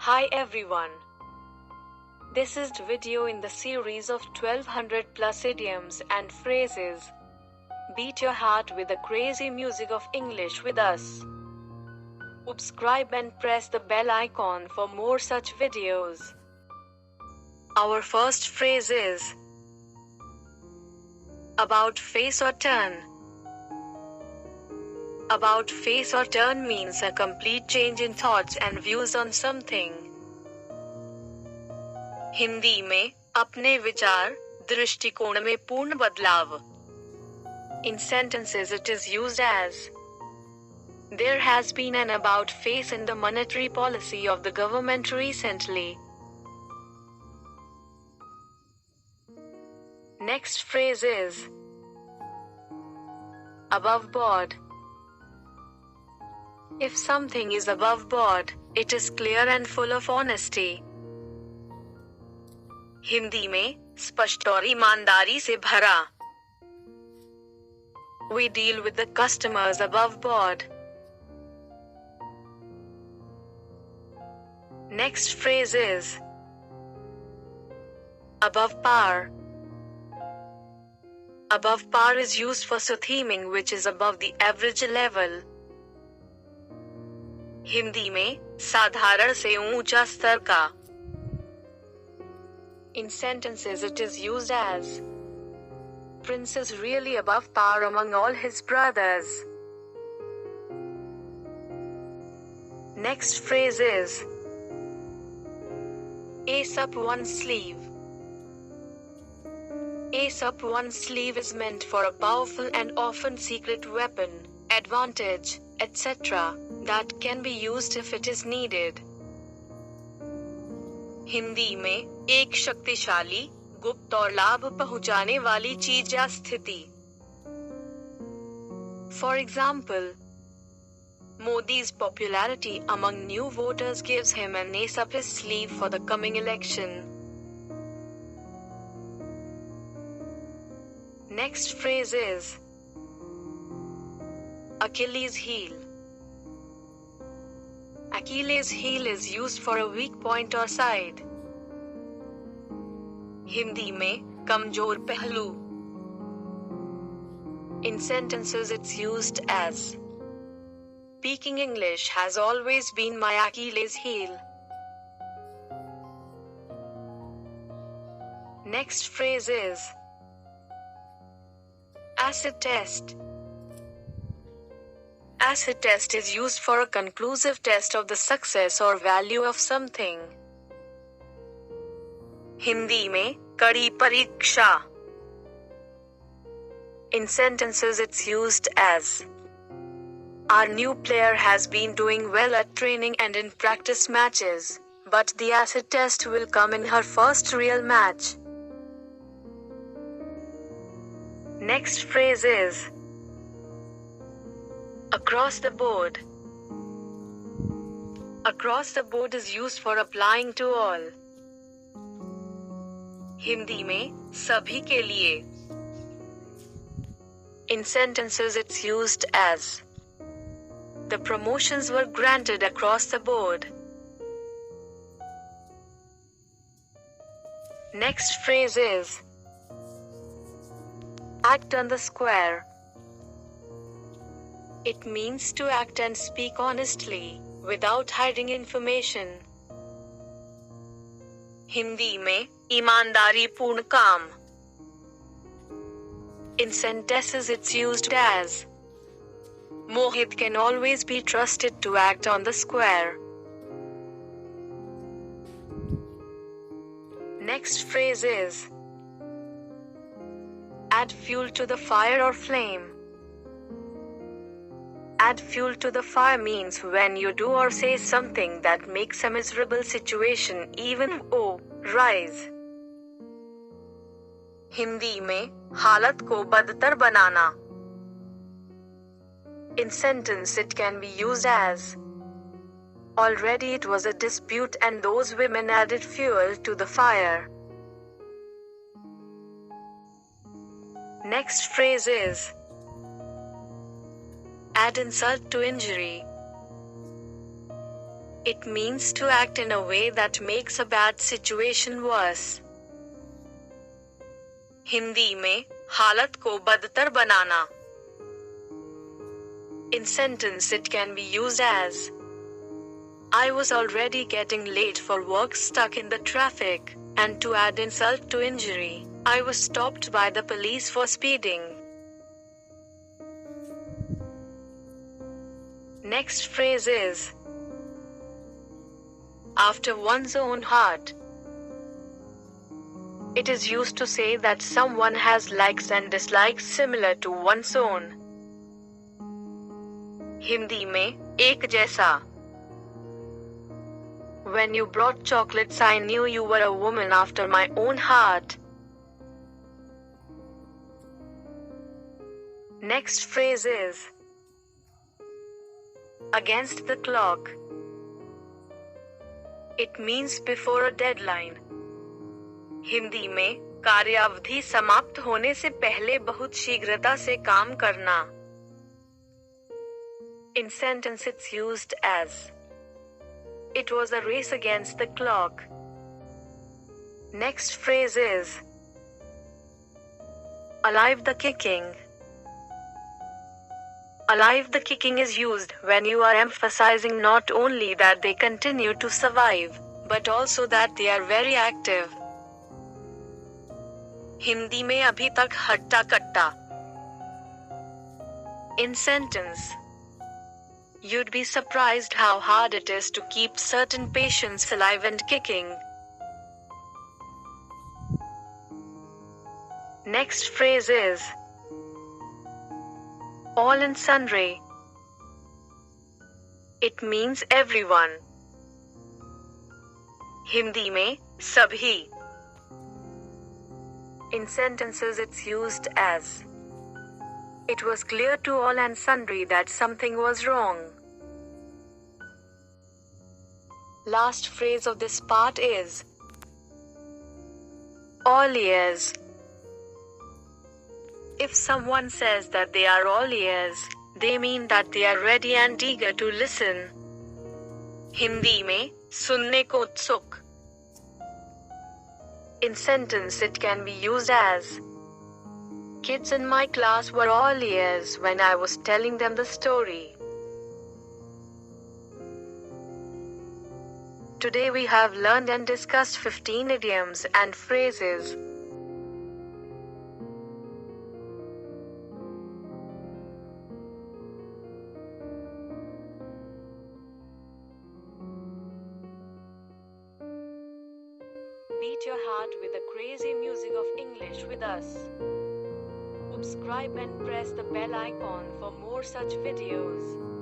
Hi everyone. This is the video in the series of 1200 plus idioms and phrases. Beat your heart with the crazy music of English with us. Subscribe and press the bell icon for more such videos. Our first phrase is about face or turn. About face or turn means a complete change in thoughts and views on something. Hindi में अपने विचार, दृष्टिकोण में पूर्ण बदलाव. In sentences it is used as there has been an about face in the monetary policy of the government recently. Next phrase is above board. If something is above board, it is clear and full of honesty. Hindi में स्पष्ट और ईमानदारी से भरा. We deal with the customers above board. Next phrase is above par. Above par is used for soothing which is above the average level. Hindi में साधारण से ऊंचा स्तर का. In sentences it is used as Prince is really above par among all his brothers. Next phrase is ace up one sleeve. Ace up one sleeve is meant for a powerful and often secret weapon, advantage, etc. that can be used if it is needed. Hindi में एक शक्तिशाली, गुप्त और लाभ पहुंचाने वाली चीज या स्थिति. For example, Modi's popularity among new voters gives him an ace up his sleeve for the coming election. Next phrase is Achilles heel. Achilles heel is used for a weak point or side. Hindi में कमजोर पहलू. In sentences it's used as speaking English has always been my Achilles heel. Next phrase is acid test. Acid test is used for a conclusive test of the success or value of something. Hindi में कड़ी परीक्षा. In sentences it's used as our new player has been doing well at training and in practice matches, but the acid test will come in her first real match. Next phrase is across the board. Across the board is used for applying to all. Hindi में सभी के लिए. In sentences it's used as the promotions were granted across the board. Next phrase is act on the square. It means to act and speak honestly, without hiding information. Hindi में ईमानदारी पूर्ण काम. In sentences it's used as Mohit can always be trusted to act on the square. Next phrase is add fuel to the fire or flame. Add fuel to the fire means when you do or say something that makes a miserable situation even rise. Hindi में हालत को बदतर बनाना. In sentence it can be used as already it was a dispute and those women added fuel to the fire. Next phrase is add insult to injury. It means to act in a way that makes a bad situation worse. Hindi में हालत को बदतर बनाना. In sentence it can be used as I was already getting late for work, stuck in the traffic, and to add insult to injury, I was stopped by the police for speeding. Next phrase is after one's own heart. It is used to say that someone has likes and dislikes similar to one's own. Hindi में एक जैसा. When you brought chocolates, I knew you were a woman after my own heart. Next phrase is against the clock. It means before a deadline. Hindi में कार्यावधि समाप्त होने से पहले बहुत शीघ्रता से काम करना. In sentence it's used as it was a race against the clock. Next phrase is alive the kicking. Alive the kicking is used when you are emphasizing not only that they continue to survive, but also that they are very active. Hindi में अभी तक हट्टा कट्टा. In sentence, you'd be surprised how hard it is to keep certain patients alive and kicking. Next phrase is all and sundry. It means everyone. Hindi में सभी. In sentences it's used as it was clear to all and sundry that something was wrong. Last phrase of this part is all ears. If someone says that they are all ears, they mean that they are ready and eager to listen. Hindi में सुनने को उत्सुक. In sentence it can be used as kids in my class were all ears when I was telling them the story. Today we have learned and discussed 15 idioms and phrases. Beat your heart with the crazy music of English with us. Subscribe and press the bell icon for more such videos.